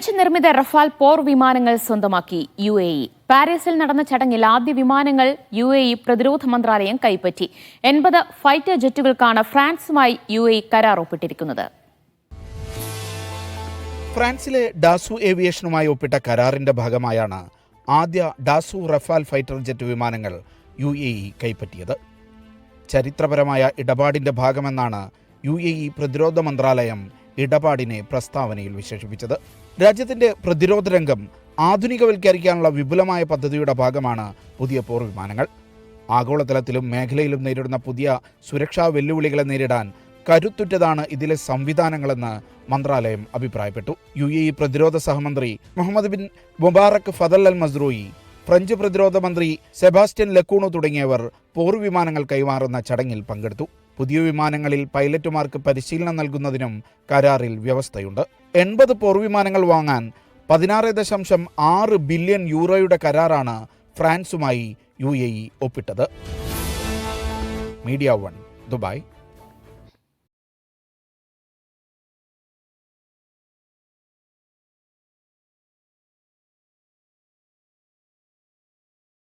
French നിർമ്മിത Rafale പോർ വിമാനങ്ങൾ സ്വന്തമാക്കി UAE. പാരീസിൽ നടന്ന ചടങ്ങിൽ ആദ്യ വിമാനങ്ങൾ UAE പ്രതിരോധ മന്ത്രാലയം കൈപ്പറ്റി. 80 ഫൈറ്റർ ജെറ്റുകൾക്കാണ് ഫ്രാൻസുമായി UAE കരാർ ഒപ്പിട്ടിരിക്കുന്നത്. ഫ്രാൻസിലെ ഡാസു ഏവിയേഷനുമായി ഒപ്പിട്ട കരാറിന്റെ ഭാഗമായാണ് ആദ്യ ഡാസു റഫാൽ ഫൈറ്റർ ജെറ്റ് വിമാനങ്ങൾ UAE കൈപ്പറ്റിയത്. ചരിത്രപരമായ ഇടപാടിന്റെ ഭാഗമെന്നാണ് UAE പ്രതിരോധ മന്ത്രാലയം ഇടപാടിനെ പ്രസ്താവനയിൽ വിശേഷിപ്പിച്ചത്. രാജ്യത്തിന്റെ പ്രതിരോധ രംഗം ആധുനികവൽക്കരിക്കാനുള്ള വിപുലമായ പദ്ധതിയുടെ ഭാഗമാണ് പുതിയ പോർ വിമാനങ്ങൾ. ആഗോളതലത്തിലും മേഖലയിലും നേരിടുന്ന പുതിയ സുരക്ഷാ വെല്ലുവിളികളെ നേരിടാൻ കരുത്തുറ്റതാണ് ഇതിലെ സംവിധാനങ്ങളെന്ന് മന്ത്രാലയം അഭിപ്രായപ്പെട്ടു. UAE പ്രതിരോധ സഹമന്ത്രി മുഹമ്മദ് ബിൻ മുബാറക് ഫദൽ അൽ മസ്റൂയി, ഫ്രഞ്ച് പ്രതിരോധ മന്ത്രി സെബാസ്റ്റ്യൻ ലക്കൂണു തുടങ്ങിയവർ പോർ വിമാനങ്ങൾ കൈമാറുന്ന ചടങ്ങിൽ പങ്കെടുത്തു. പുതിയ വിമാനങ്ങളിൽ പൈലറ്റുമാർക്ക് പരിശീലനം നൽകുന്നതിനും കരാറിൽ വ്യവസ്ഥയുണ്ട്. 80 പോർ വിമാനങ്ങൾ വാങ്ങാൻ 16.6 ബില്യൺ യൂറോയുടെ കരാറാണ് ഫ്രാൻസുമായി UAE ഒപ്പിട്ടത്. Media 1, Dubai.